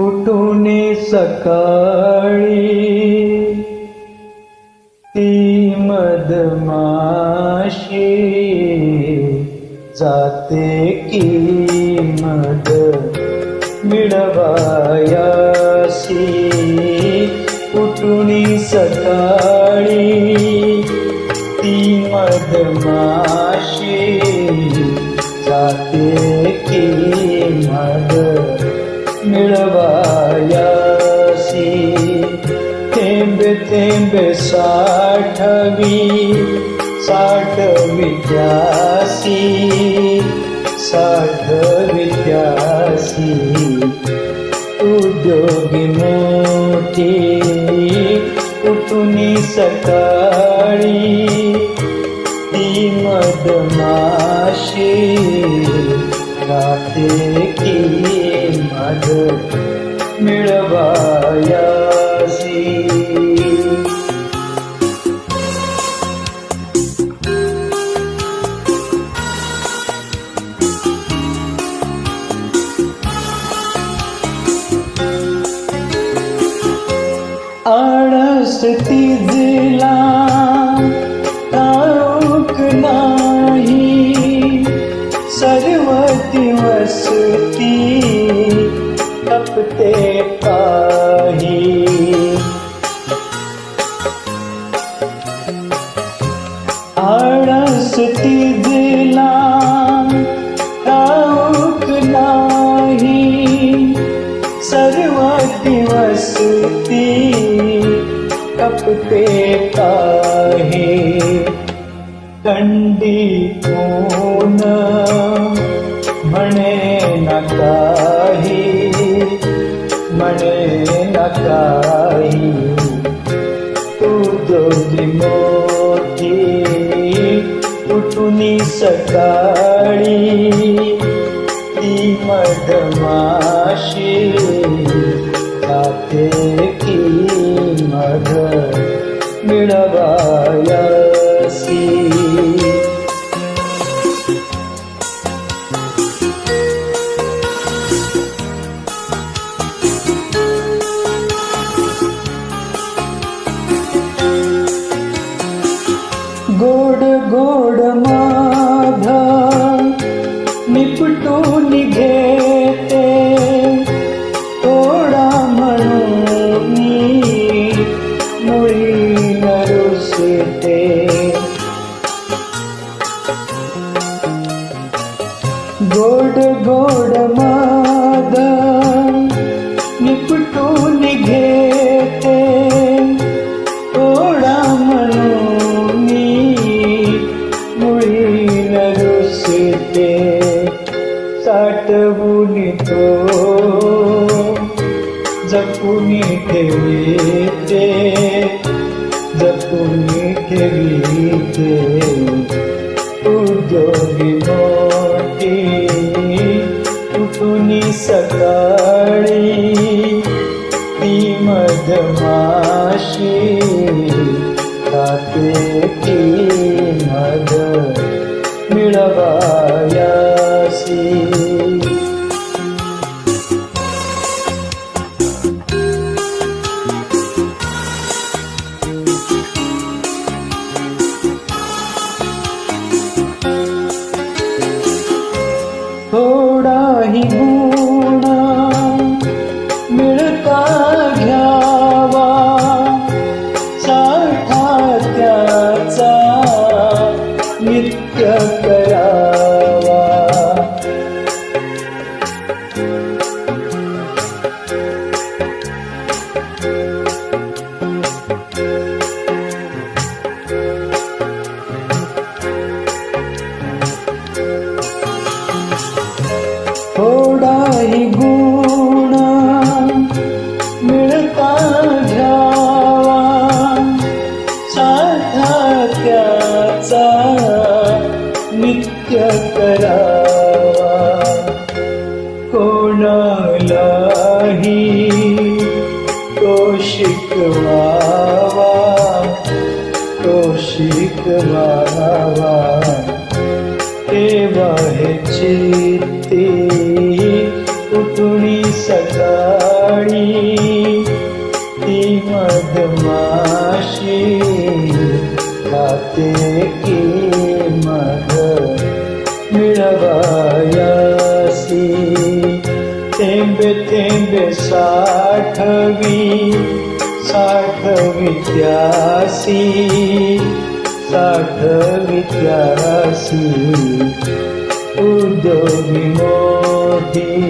उठून सकाळी ती मधमाशी जाते की मध मिळवायासी. उठून सकाळी ती मधमाशी जाते की मध मिळवायासी. थेंब थेंब साठवी त्यासी, साठवी त्यासी. उद्योगी मोठी उठून सकाळी ती मधमाशी जाते की मध मिळवायासी. आळस तिजला ठाऊक नाही, सर्व दिवस ती तपते पाही. आळस तिजला ठाऊक नाही, सर्व दिवस ती तपते पाही. थंडी ऊन म्हणे न काही, म्हणे न काही. उद्योगी मोठी उठून सकाळी ती मधमाशी जाते की मध मिळवायासी. गोड गोड माध निपटून घेते, थोडा म्हणून मुळी नरुसते. गोड गोड माध निपटून घेते, थोडा म्हणून मुळी नरुसते. साठवून तो जपून ठेवीते, जपून ठेवीते. उद्योगी मोठी उठून सकाळी ती मधमाशी जाते की मध मिळवायासी. थोडाही गुण मिळता घ्यावा, साठा त्याचा नित्य करावा. थोडाही गुण मिळता घ्यावा, साठा त्याचा नित्य करावा. कोणालाही तो शिकवावा, तो शिकवावा. ठेवा हे चित्ती उठून सकाळी काळी ती मधमाशी खाते की मध मिळवायासी थेंबे थेंबे साठवी त्यासी उद्योगी मोठी